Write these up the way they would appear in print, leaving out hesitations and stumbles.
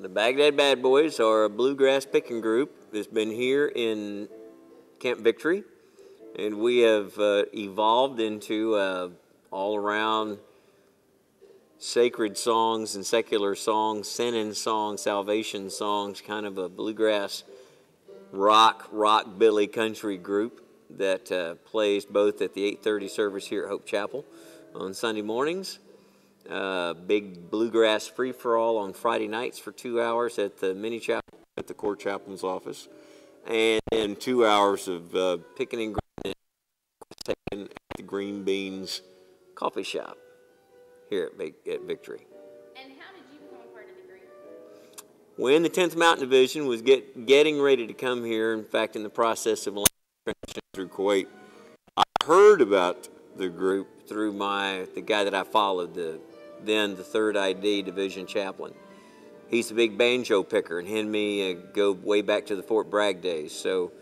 The Baghdad Bad Boys are a bluegrass picking group that's been here in Camp Victory, and we have evolved into all-around sacred songs and secular songs, sinning songs, salvation songs, kind of a bluegrass rock-billy country group that plays both at the 8:30 service here at Hope Chapel on Sunday mornings. Big bluegrass free-for-all on Friday nights for 2 hours at the mini chapel at the court chaplain's office, and 2 hours of picking and grinding at the Green Beans coffee shop here at Victory. And how did you become a part of the group? When the 10th Mountain Division was getting ready to come here, in fact, in the process of transition through Kuwait, I heard about the group through the guy that I followed, the 3rd ID Division Chaplain. He's a big banjo picker, and him and me go way back to the Fort Bragg days, so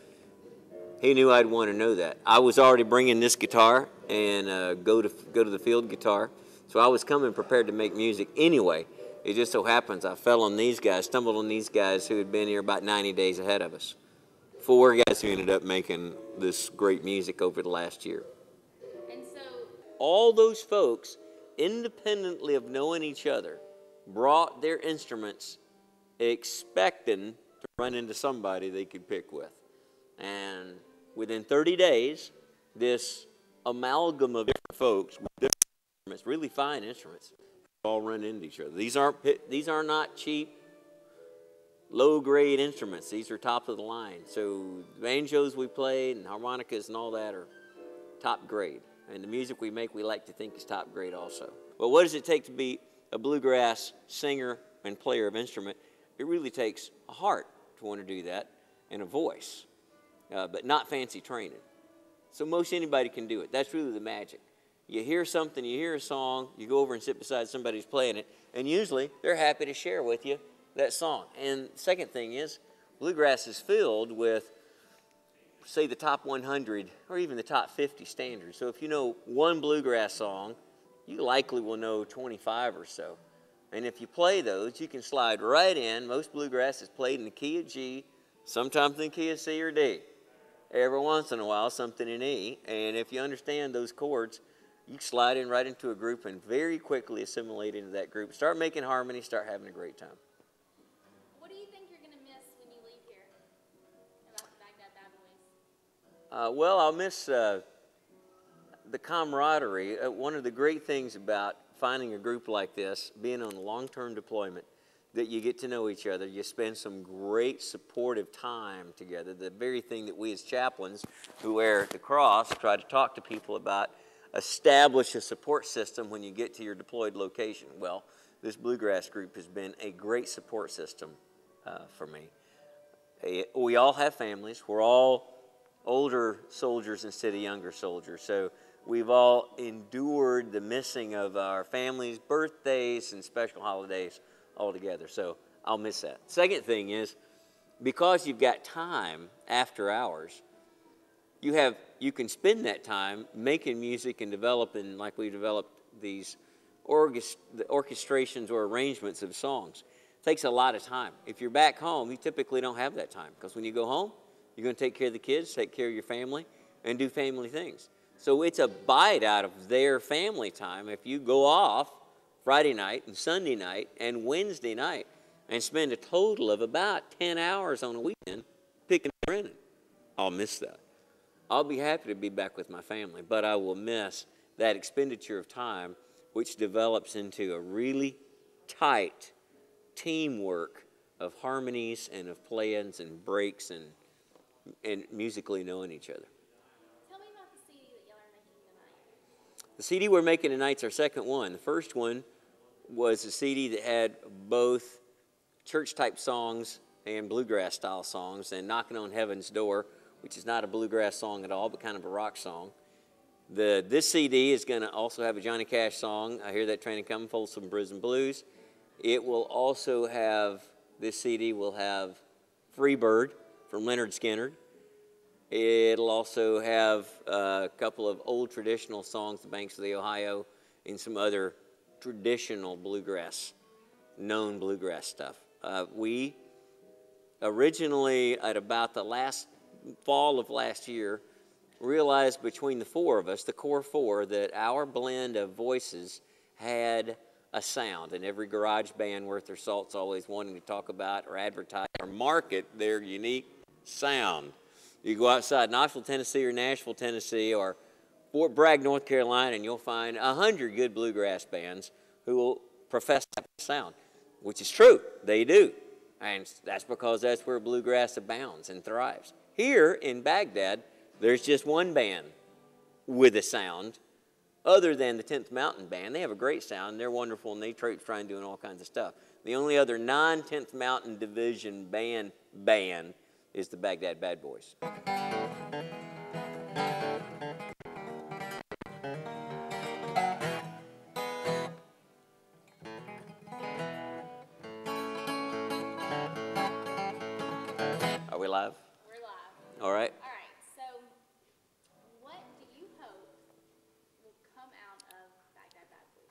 he knew I'd want to know that. I was already bringing this guitar and go to the field guitar, so I was coming prepared to make music anyway. It just so happens I stumbled on these guys who had been here about 90 days ahead of us. 4 guys who ended up making this great music over the last year. And so all those folks, independently of knowing each other, brought their instruments expecting to run into somebody they could pick with. And within 30 days, this amalgam of different folks with different instruments, really fine instruments, all run into each other. These are not cheap, low-grade instruments. These are top of the line. So the banjos we played and harmonicas and all that are top grade. And the music we make, we like to think is top grade also. But what does it take to be a bluegrass singer and player of instrument? It really takes a heart to want to do that and a voice, but not fancy training. So most anybody can do it. That's really the magic. You hear something, you hear a song, you go over and sit beside somebody who's playing it, and usually they're happy to share with you that song. And the second thing is, bluegrass is filled with, say, the top 100 or even the top 50 standards. So if you know one bluegrass song, you likely will know 25 or so. And if you play those, you can slide right in. Most bluegrass is played in the key of G, sometimes in the key of C or D. Every once in a while, something in E. And if you understand those chords, you slide in right into a group and very quickly assimilate into that group. Start making harmony, start having a great time. What do you think you're going to miss when you leave here about the Baghdad Bad Boys? Well, I'll miss the camaraderie. One of the great things about finding a group like this, being on a long-term deployment, that you get to know each other. You spend some great supportive time together. The very thing that we as chaplains who wear the cross try to talk to people about, establish a support system when you get to your deployed location. Well, this bluegrass group has been a great support system for me. We all have families. We're all older soldiers instead of younger soldiers. So we've all endured the missing of our families' birthdays and special holidays all together. So I'll miss that. Second thing is, because you've got time after hours, you can spend that time making music and developing, like we developed these orchestrations or arrangements of songs. It takes a lot of time. If you're back home, you typically don't have that time, because when you go home, you're going to take care of the kids, take care of your family, and do family things. So it's a bite out of their family time if you go off Friday night and Sunday night and Wednesday night and spend a total of about 10 hours on a weekend picking and renting. I'll miss that. I'll be happy to be back with my family, but I will miss that expenditure of time, which develops into a really tight teamwork of harmonies and of plans and breaks and musically knowing each other. Tell me about the CD that y'all are making tonight. The CD we're making tonight's our second one. The first one was a CD that had both church-type songs and bluegrass-style songs, and Knocking on Heaven's Door, which is not a bluegrass song at all, but kind of a rock song. This CD is going to also have a Johnny Cash song, I Hear That Train Coming, Folsom Prison Blues. It will also have, this CD will have Freebird from Leonard Skinner. It'll also have a couple of old traditional songs, The Banks of the Ohio, and some other traditional bluegrass, known bluegrass stuff. We originally, at about the last fall of last year, realized between the four of us, the core four, that our blend of voices had a sound, and every garage band worth their salt's always wanting to talk about or advertise or market their unique sound. You go outside Knoxville, Tennessee, or Nashville, Tennessee, or Fort Bragg, North Carolina, and you'll find 100 good bluegrass bands who will profess that sound, which is true. They do. And that's because that's where bluegrass abounds and thrives. Here in Baghdad, there's just one band with a sound other than the 10th Mountain Band. They have a great sound. They're wonderful, and they try and doing all kinds of stuff. The only other non-10th Mountain Division band is the Baghdad Bad Boys. Are we live? We're live. All right. All right. So, what do you hope will come out of Baghdad Bad Boys?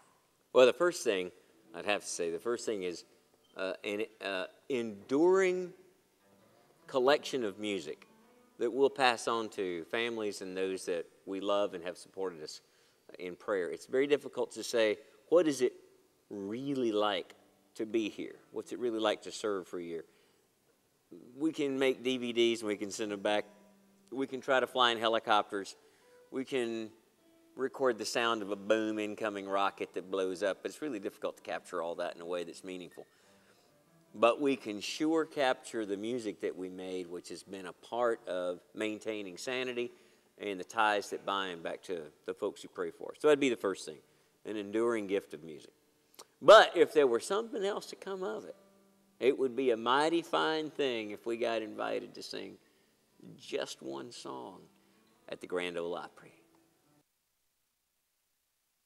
Well, the first thing I'd have to say, is an enduring collection of music that we'll pass on to families and those that we love and have supported us in prayer. It's very difficult to say, what is it really like to be here? What's it really like to serve for a year? We can make DVDs and we can send them back. We can try to fly in helicopters. We can record the sound of a boom incoming rocket that blows up, but it's really difficult to capture all that in a way that's meaningful. But we can sure capture the music that we made, which has been a part of maintaining sanity and the ties that bind back to the folks who pray for us. So that'd be the first thing, an enduring gift of music. But if there were something else to come of it, it would be a mighty fine thing if we got invited to sing just one song at the Grand Ole Opry.